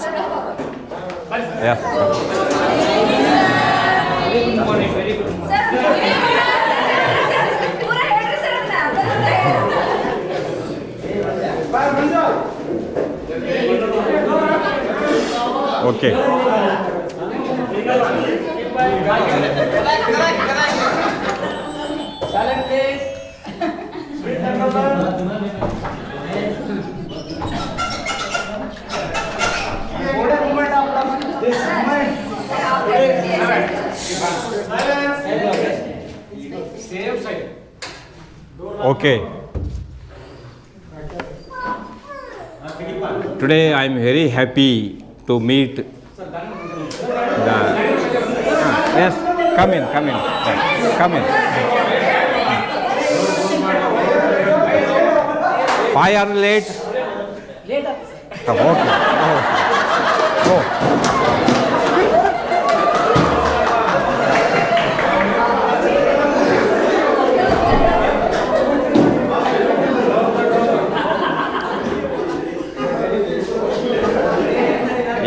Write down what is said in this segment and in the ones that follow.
Yes. Okay. Silent please. Okay. Today I am very happy to meet the. Yes, come in. Come in. Why are you late? Late up. Come, okay. Go.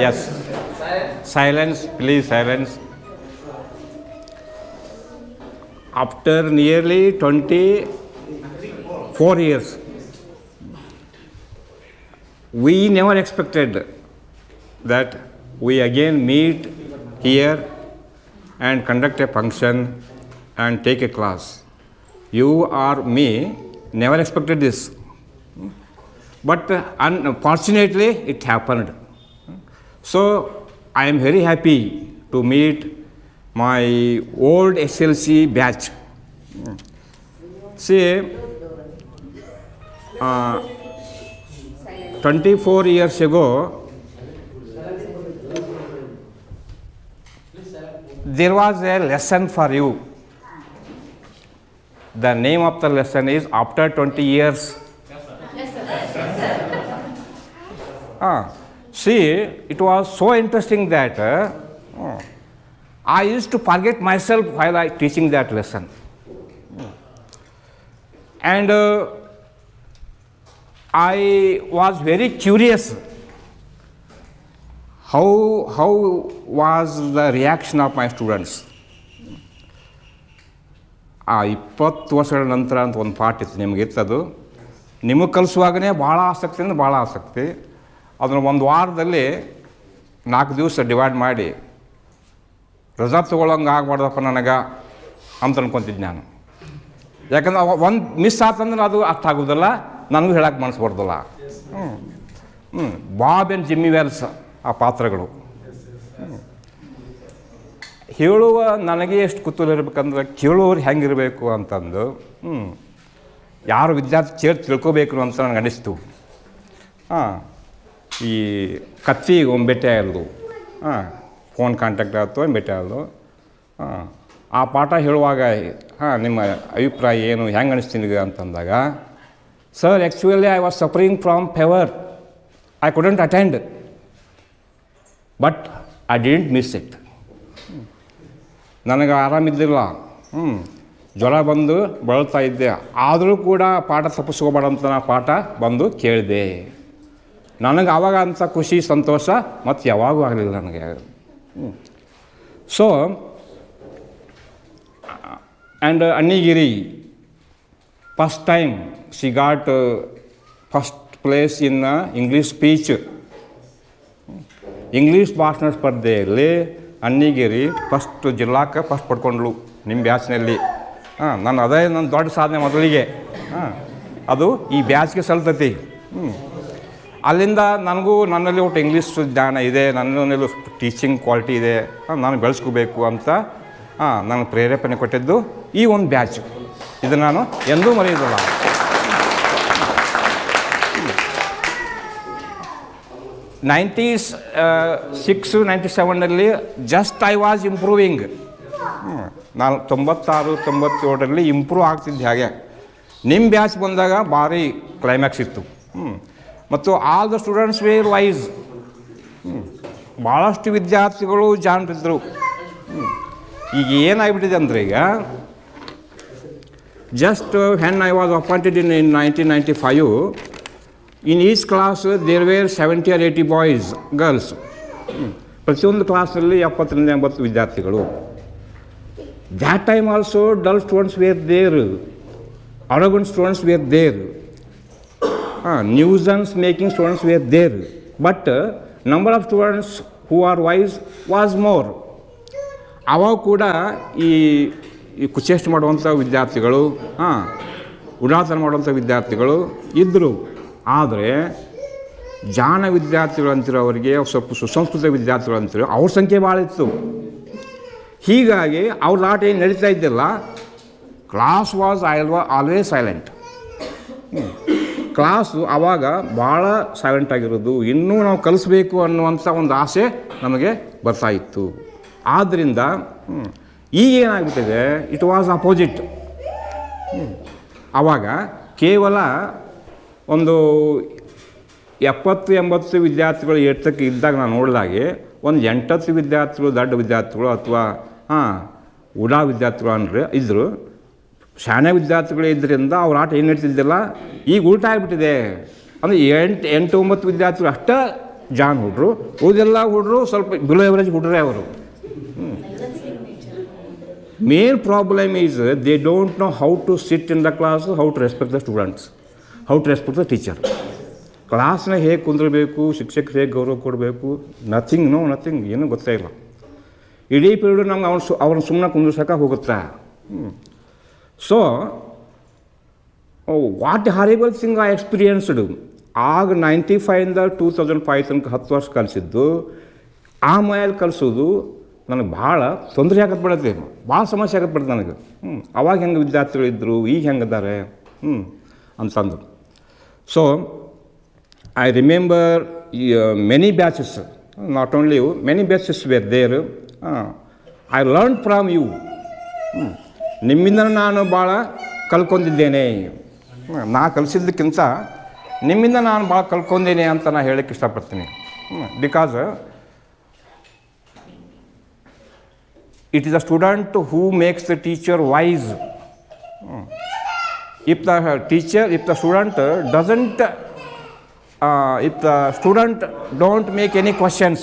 Yes. Silence, please, silence. After nearly 24 years, we never expected that we again meet here and conduct a function and take a class. You or me never expected this. But unfortunately, it happened. So, I am very happy to meet my old SLC batch. See, 24 years ago, there was a lesson for you. The name of the lesson is After 20 Years. See, it was so interesting that I used to forget myself while I teaching that lesson. And I was very curious how was the reaction of my students. 20 ವರ್ಷಗಳ ನಂತರ ಅಂತ ಒಂದು ಪಾಠ ಇತ್ತು, ನಿಮಗಿತ್ತದು. ನಿಮಗೆ ಕಲಿಸುವಾಗಲೇ ಭಾಳ ಆಸಕ್ತಿ. ಅದನ್ನು ಒಂದು ವಾರದಲ್ಲಿ 4 ದಿವಸ ಡಿವೈಡ್ ಮಾಡಿ ರಜಾ ತೊಗೊಳಂಗೆ ಆಗ್ಬಾರ್ದಪ್ಪ ನನಗೆ ಅಂತ ಅನ್ಕೊತಿದ್ದೆ ನಾನು. ಯಾಕಂದ್ರೆ ಒಂದು ಮಿಸ್ ಆತಂದ್ರೆ ಅದು ಅರ್ಥ ಆಗೋದಿಲ್ಲ, ನನಗೂ ಹೇಳಕ್ಕೆ ಮನಸ್ಸು ಬರೋದಿಲ್ಲ. ಬಾಬ್ ಆ್ಯಂಡ್ ಜಿಮ್ಮಿ ವೆಲ್ಸ್ ಆ ಪಾತ್ರಗಳು ಹೇಳುವ ನನಗೆ ಎಷ್ಟು ಕುತೂಹಲ ಇರಬೇಕಂದ್ರೆ ಕೇಳೋರು ಹೆಂಗಿರಬೇಕು ಅಂತಂದು ಯಾರು ವಿದ್ಯಾರ್ಥಿ ತಿಳ್ಕೊಬೇಕು ಅಂತ ನನಗೆ ಅನಿಸ್ತು. ಈ ಕತ್ತಿ ಒಂದು ಭೇಟಿ ಆಗೋದು, ಫೋನ್ ಕಾಂಟ್ಯಾಕ್ಟ್ ಆಯ್ತು ಭೇಟಿ ಆಗೋದು. ಆ ಪಾಠ ಹೇಳುವಾಗ ನಿಮ್ಮ ಅಭಿಪ್ರಾಯ ಏನು, ಹೆಂಗೆ ಅನಿಸ್ತೀನಿ ಅಂತಂದಾಗ, sir actually I was suffering from fever, I couldn't attend, but I didn't miss it. ನನಗೆ ಆರಾಮಿದ್ದಿಲ್ಲ, ಜ್ವರ ಬಂದು ಬಳಲ್ತಾ ಇದ್ದೆ, ಆದರೂ ಕೂಡ ಪಾಠ ತಪ್ಪಿಸ್ಕೋಬೇಡ ಅಂತ ನಾ ಪಾಠ ಬಂದು ಕೇಳಿದೆ. ನನಗೆ ಆವಾಗ ಅಂಥ ಖುಷಿ ಸಂತೋಷ ಮತ್ತು ಯಾವಾಗೂ ಆಗಲಿಲ್ಲ ನನಗೆ. So and Annigeri first time she got first place in English speech. English ಭಾಷಣ ಸ್ಪರ್ಧೆಯಲ್ಲಿ ಅಣ್ಣಿಗಿರಿ ಫಸ್ಟ್ ಜಿಲ್ಲಾಕ್ಕೆ ಫಸ್ಟ್ ಪಡ್ಕೊಂಡ್ಳು ನಿಮ್ಮ ಬ್ಯಾಚ್ನಲ್ಲಿ. ಅದೇ ನನ್ನ ದೊಡ್ಡ ಸಾಧನೆ ಮೊದಲಿಗೆ. ಅದು ಈ ಬ್ಯಾಚ್ಗೆ ಸಲ್ತತಿ. ಅಲ್ಲಿಂದ ನನಗೂ ನನ್ನಲ್ಲಿ ಒಟ್ಟು ಇಂಗ್ಲೀಷ್ ಜ್ಞಾನ ಇದೆ, ನನ್ನಲ್ಲಿ ಟೀಚಿಂಗ್ ಕ್ವಾಲಿಟಿ ಇದೆ, ನಾನು ಬೆಳೆಸ್ಕೋಬೇಕು ಅಂತ ನನಗೆ ಪ್ರೇರೇಪಣೆ ಕೊಟ್ಟಿದ್ದು ಈ ಒಂದು ಬ್ಯಾಚ್. ಇದು ನಾನು ಎಂದೂ ಮರೆಯೋದಿಲ್ಲ. 96, 97ರಲ್ಲಿ ಜಸ್ಟ್ ಐ ವಾಸ್ ಇಂಪ್ರೂವಿಂಗ್. ನಾನು 96, 97ರಲ್ಲಿ ಇಂಪ್ರೂವ್ ಆಗ್ತಿದ್ದೆ. ಹಾಗೆ ನಿಮ್ಮ ಬ್ಯಾಚ್ ಬಂದಾಗ ಭಾರಿ ಕ್ಲೈಮ್ಯಾಕ್ಸ್ ಇತ್ತು. ಮತ್ತು all the students were wise. ಭಾಳಷ್ಟು ವಿದ್ಯಾರ್ಥಿಗಳು ಜಾಣರಿದ್ದರು. ಈಗ ಏನಾಗ್ಬಿಟ್ಟಿದೆ ಅಂದರೆ, ಈಗ just when I was appointed in 1995, in each class there were 70 or 80 boys girls. ಪ್ರತಿಯೊಂದು ಕ್ಲಾಸಲ್ಲಿ 70ರಿಂದ 80 ವಿದ್ಯಾರ್ಥಿಗಳು. That time also dull students were there, arrogant students were there, nuisance making students were there, but number of students who are wise was more. ಅವಾಗ ಕೂಡ ಈ ಕುಚೇಷ್ಟೆ ಮಾಡುವಂಥ ವಿದ್ಯಾರ್ಥಿಗಳು, ಉಡಾತನ ಮಾಡುವಂಥ ವಿದ್ಯಾರ್ಥಿಗಳು ಇದ್ದರು. ಆದರೆ ಜಾಣ ವಿದ್ಯಾರ್ಥಿಗಳು ಅಂತಿರೋ ಅವರಿಗೆ ಸ್ವಲ್ಪ ಸುಸಂಸ್ಕೃತ ವಿದ್ಯಾರ್ಥಿಗಳು ಅಂತಿರೋ ಅವ್ರ ಸಂಖ್ಯೆ ಭಾಳ ಇತ್ತು. ಹೀಗಾಗಿ ಅವ್ರ ಆಟ ಏನು ನಡೀತಾ ಇದ್ದಿಲ್ಲ. Class was always silent. Class ಆವಾಗ ಭಾಳ ಸೈಲೆಂಟ್ ಆಗಿರೋದು. ಇನ್ನೂ ನಾವು ಕಲಿಸ್ಬೇಕು ಅನ್ನುವಂಥ ಒಂದು ಆಸೆ ನಮಗೆ ಬರ್ತಾಯಿತ್ತು. ಆದ್ದರಿಂದ ಈಗೇನಾಗ್ಬಿಟ್ಟಿದೆ, ಇಟ್ ವಾಸ್ ಅಪೋಸಿಟ್. ಆವಾಗ ಕೇವಲ ಒಂದು 70-80 ವಿದ್ಯಾರ್ಥಿಗಳು ಏರ್ತಕ್ಕೆ ಇದ್ದಾಗ ನಾನು ನೋಡಿದಾಗೆ ಒಂದು 8-10 ವಿದ್ಯಾರ್ಥಿಗಳು ದೊಡ್ಡ ವಿದ್ಯಾರ್ಥಿಗಳು ಅಥವಾ ಉಡಾ ವಿದ್ಯಾರ್ಥಿಗಳು ಅಂದರೆ ಇದ್ದರು. ಶಾಣೆ ವಿದ್ಯಾರ್ಥಿಗಳು ಇದ್ದರಿಂದ ಅವ್ರ ಆಟ ಏನು ನಡೀತಿದ್ದಿಲ್ಲ. ಈಗ ಉಲ್ಟಾ ಆಗಿಬಿಟ್ಟಿದೆ. ಅಂದರೆ 8-9 ವಿದ್ಯಾರ್ಥಿಗಳು ಅಷ್ಟೇ ಜಾನ್ ಹುಡ್ರು, ಉಳಿದೆಲ್ಲ ಹುಡ್ರು ಸ್ವಲ್ಪ ಬಿಲೋ ಎವರೇಜ್ ಹುಡ್ರೆ ಅವರು. Main problem is they don't know how to sit in the class, how to respect the students, how to respect the teacher. ಕ್ಲಾಸ್ನ ಹೇಗೆ ಕುಂದಿರಬೇಕು, ಶಿಕ್ಷಕರು ಹೇಗೆ ಗೌರವ ಕೊಡಬೇಕು, ನಥಿಂಗ್ ಏನೂ ಗೊತ್ತೇ ಇಲ್ಲ. ಇಡೀ ಪೀರಿಯಡ್ ನಮ್ಗೆ ಅವ್ರನ್ನ ಸುಮ್ಮನೆ ಕುಂದಿರ್ಸೋಕೆ ಹೋಗುತ್ತೆ. So what horrible thing I experienced. ಆಗ 95ಇಂದ 2005 ತನಕ 10 ವರ್ಷ ಕಲಿಸಿದ್ದು, ಆ ಮನೆಯಲ್ಲಿ ಕಲಿಸೋದು ನನಗೆ ಭಾಳ ತೊಂದರೆ ಆಗತ್ತೆ ಬಿಡತ್ತೆ, ಭಾಳ ಸಮಸ್ಯೆ ಆಗತ್ತೆ ಬಿಡುತ್ತೆ ನನಗೆ. ಅವಾಗ ಹೆಂಗೆ ವಿದ್ಯಾರ್ಥಿಗಳಿದ್ದರು, ಈಗ ಹೆಂಗಿದ್ದಾರೆ ಅಂತಂದು. So I remember many batches, not only you, many batches were there. I learn from you. ನಿಮ್ಮಿಂದ ನಾನು ಭಾಳ ಕಲ್ಕೊಂಡಿದ್ದೇನೆ. ನಾ ಕಲಿಸಿದ್ದಕ್ಕಿಂತ ನಿಮ್ಮಿಂದ ನಾನು ಭಾಳ ಕಲ್ಕೊಂಡೇನೆ ಅಂತ ನಾನು ಹೇಳೋಕ್ಕೆ ಇಷ್ಟಪಡ್ತೀನಿ. Because it is a student who makes the teacher wise. if the student doesn't, if the student don't make any questions,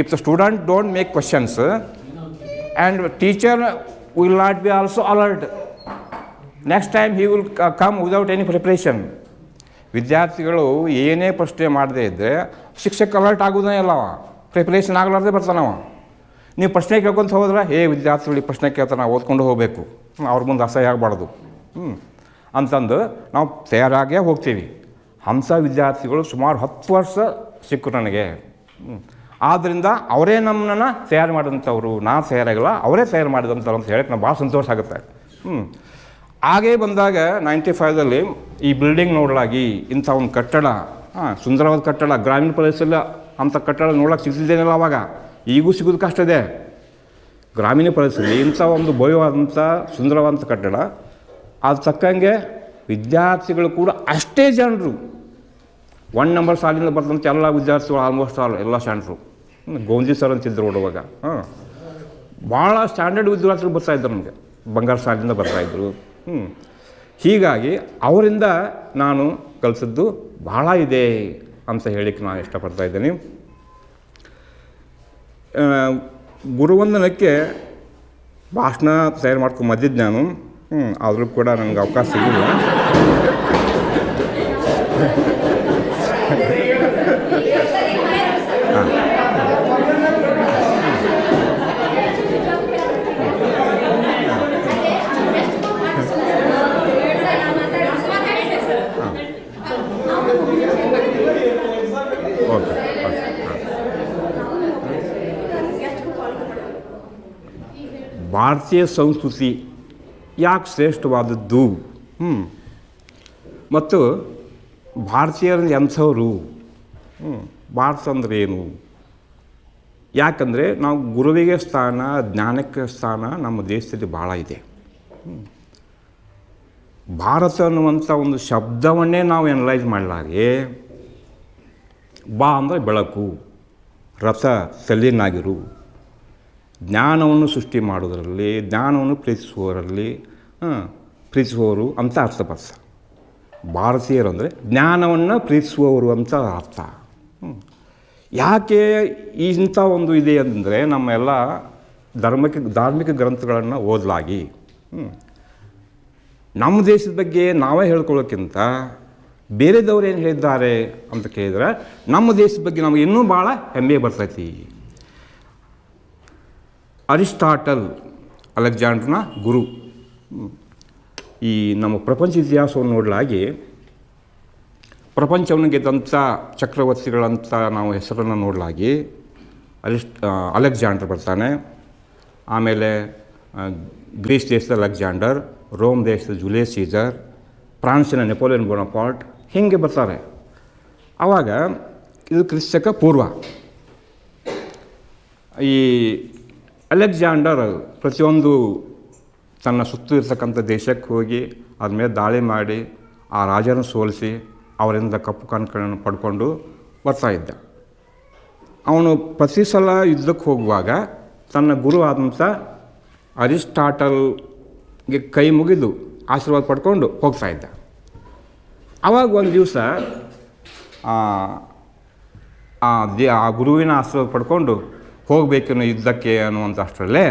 if the student don't make questions, and teacher will not be also alert, next time he will come without any preparation. ವಿದ್ಯಾರ್ಥಿಗಳು ಏನೇ ಪ್ರಶ್ನೆ ಮಾಡದೇ ಇದ್ದರೆ ಶಿಕ್ಷಕ alert ಆಗೋದೇ ಇಲ್ಲವ, preparation ಆಗಲಾರ್ದೆ ಬರ್ತಾನವ. ನೀವು ಪ್ರಶ್ನೆ ಕೇಳ್ಕೊಂತ ಹೋದ್ರೆ ವಿದ್ಯಾರ್ಥಿಗಳಿಗೆ ಪ್ರಶ್ನೆ ಕೇಳ್ತಾರೆ, ನಾವು ಓದ್ಕೊಂಡು ಹೋಗಬೇಕು, ಅವ್ರ ಮುಂದೆ ಅಸಹ್ಯ ಆಗಬಾರ್ದು ಅಂತಂದು ನಾವು ತಯಾರಾಗೇ ಹೋಗ್ತೀವಿ. ಅಂಥ ವಿದ್ಯಾರ್ಥಿಗಳು ಸುಮಾರು 10 ವರ್ಷ ಸಿಕ್ಕರು ನನಗೆ. ಆದ್ದರಿಂದ ಅವರೇ ನಮ್ಮನ್ನು ತಯಾರು ಮಾಡಿದಂಥವ್ರು, ನಾನು ತಯಾರಾಗಿಲ್ಲ, ಅವರೇ ತಯಾರು ಮಾಡಿದಂಥವ್ರು ಅಂತ ಹೇಳಕ್ಕೆ ನಾವು ಭಾಳ ಸಂತೋಷ ಆಗುತ್ತೆ. ಹಾಗೇ ಬಂದಾಗ 95ದಲ್ಲಿ ಈ ಬಿಲ್ಡಿಂಗ್ ನೋಡಲಾಗಿ ಇಂಥ ಒಂದು ಕಟ್ಟಡ, ಸುಂದರವಾದ ಕಟ್ಟಡ, ಗ್ರಾಮೀಣ ಪ್ರದೇಶದಲ್ಲಿ ಅಂಥ ಕಟ್ಟಡ ನೋಡೋಕ್ಕೆ ಸಿಗ್ತಿದ್ದೇನಲ್ಲ ಆವಾಗ, ಈಗೂ ಸಿಗೋದು ಕಷ್ಟ ಇದೆ. ಗ್ರಾಮೀಣ ಪ್ರದೇಶದಲ್ಲಿ ಇಂಥ ಒಂದು ಭವ್ಯವಾದಂಥ ಸುಂದರವಾದಂಥ ಕಟ್ಟಡ, ಅದು ತಕ್ಕಂಗೆ ವಿದ್ಯಾರ್ಥಿಗಳು ಕೂಡ ಅಷ್ಟೇ ಜನರು. 1 ನಂಬರ್ ಸಾಲಿಂದ ಬರ್ತಂಥ ಎಲ್ಲ ವಿದ್ಯಾರ್ಥಿಗಳು ಆಲ್ಮೋಸ್ಟ್ ಎಲ್ಲ ಸ್ಟ್ಯಾಂಡ್ರು. ಗೋಂಜಿ ಸರ್ ಅಂತಿದ್ರು ನೋಡುವಾಗ. ಭಾಳ ಸ್ಟ್ಯಾಂಡರ್ಡ್ ವಿದ್ಯಾರ್ಥಿಗಳು ಬರ್ತಾಯಿದ್ರು ನಮಗೆ, ಬಂಗಾರ ಸಾಲಿಂದ ಬರ್ತಾಯಿದ್ರು. ಹೀಗಾಗಿ ಅವರಿಂದ ನಾನು ಕಲಿಸಿದ್ದು ಭಾಳ ಇದೆ ಅಂತ ಹೇಳಿಕ್ಕೆ ನಾನು ಇಷ್ಟಪಡ್ತಾ ಇದ್ದೀನಿ. ಗುರುವಂದನಕ್ಕೆ ಭಾಷಣ ತಯಾರು ಮಾಡ್ಕೊಂಬಂದಿದ್ದು ನಾನು, ಆದರೂ ಕೂಡ ನನಗೆ ಅವಕಾಶ ಸಿಗಲಿಲ್ಲ. ಭಾರತೀಯ ಸಂಸ್ಕೃತಿ ಯಾಕೆ ಶ್ರೇಷ್ಠವಾದದ್ದು, ಮತ್ತು ಭಾರತೀಯರು ಎಂಥವರು, ಭಾರತ ಅಂದರೆ ಏನು, ಯಾಕಂದರೆ ನಾವು ಗುರುವಿಗೆ ಸ್ಥಾನ, ಜ್ಞಾನಕ್ಕೆ ಸ್ಥಾನ ನಮ್ಮ ದೇಶದಲ್ಲಿ ಭಾಳ ಇದೆ. ಭಾರತ ಅನ್ನುವಂಥ ಒಂದು ಶಬ್ದವನ್ನೇ ನಾವು ಎನಲೈಸ್ ಮಾಡಲಾಗೆ, ಬಾ ಅಂದರೆ ಬೆಳಕು, ರಥ ತಲೆನಾಗಿರು, ಜ್ಞಾನವನ್ನು ಸೃಷ್ಟಿ ಮಾಡೋದರಲ್ಲಿ, ಜ್ಞಾನವನ್ನು ಪ್ರೀತಿಸುವವರಲ್ಲಿ ಪ್ರೀತಿಸುವವರು ಅಂತ ಅರ್ಥ ಬರ್ತದೆ. ಭಾರತೀಯರು ಅಂದರೆ ಜ್ಞಾನವನ್ನು ಪ್ರೀತಿಸುವವರು ಅಂತ ಅರ್ಥ. ಯಾಕೆ ಇಂಥ ಒಂದು ಇದೆ ಅಂದರೆ ನಮ್ಮ ಎಲ್ಲ ಧಾರ್ಮಿಕ ಗ್ರಂಥಗಳನ್ನು ಓದಲಾಗಿ ನಮ್ಮ ದೇಶದ ಬಗ್ಗೆ ನಾವೇ ಹೇಳ್ಕೊಳ್ಳೋಕ್ಕಿಂತ ಬೇರೆದವ್ರು ಏನು ಹೇಳಿದ್ದಾರೆ ಅಂತ ಕೇಳಿದರೆ ನಮ್ಮ ದೇಶದ ಬಗ್ಗೆ ನಮಗೆ ಇನ್ನೂ ಭಾಳ ಹೆಮ್ಮೆ ಬರ್ತೈತಿ. ಅರಿಸ್ಟಾಟಲ್ ಅಲೆಕ್ಸಾಂಡ್ರನ ಗುರು. ಈ ನಮ್ಮ ಪ್ರಪಂಚ ಇತಿಹಾಸವನ್ನು ನೋಡಲಾಗಿ ಪ್ರಪಂಚವನ್ನು ಗೆದ್ದಂಥ ಚಕ್ರವರ್ತಿಗಳಂತ ನಾವು ಹೆಸರನ್ನು ನೋಡಲಾಗಿ ಅಲೆಕ್ಸಾಂಡರ್ ಬರ್ತಾನೆ. ಆಮೇಲೆ ಗ್ರೀಸ್ ದೇಶದ ಅಲೆಕ್ಸಾಂಡರ್, ರೋಮ್ ದೇಶದ ಜೂಲಿಯಸ್ ಸೀಸರ್, ಫ್ರಾನ್ಸಿನ ನೆಪೋಲಿಯನ್ ಬೋನಪಾರ್ಟ್, ಹೀಗೆ ಬರ್ತಾರೆ. ಆವಾಗ ಇದು ಕ್ರಿಸ್ತಕ ಪೂರ್ವ. ಈ ಅಲೆಕ್ಸಾಂಡರ್ ಪ್ರತಿಯೊಂದು ತನ್ನ ಸುತ್ತು ಇರ್ತಕ್ಕಂಥ ದೇಶಕ್ಕೆ ಹೋಗಿ ಅದ್ರ ಮೇಲೆ ದಾಳಿ ಮಾಡಿ ಆ ರಾಜನ ಸೋಲಿಸಿ ಅವರಿಂದ ಕಪ್ಪು ಕಾಣಿಕೆಗಳನ್ನು ಪಡ್ಕೊಂಡು ಬರ್ತಾಯಿದ್ದ. ಅವನು ಪ್ರತಿ ಸಲ ಯುದ್ಧಕ್ಕೆ ಹೋಗುವಾಗ ತನ್ನ ಗುರು ಆದಂಥ ಅರಿಸ್ಟಾಟಲ್ಗೆ ಕೈ ಮುಗಿದು ಆಶೀರ್ವಾದ ಪಡ್ಕೊಂಡು ಹೋಗ್ತಾಯಿದ್ದ. ಆವಾಗ ಒಂದು ದಿವಸ ಆ ಗುರುವಿನ ಆಶೀರ್ವಾದ ಪಡ್ಕೊಂಡು ಹೋಗಬೇಕನ್ನೋ ಯುದ್ಧಕ್ಕೆ ಅನ್ನುವಂಥ ಅಷ್ಟರಲ್ಲೇ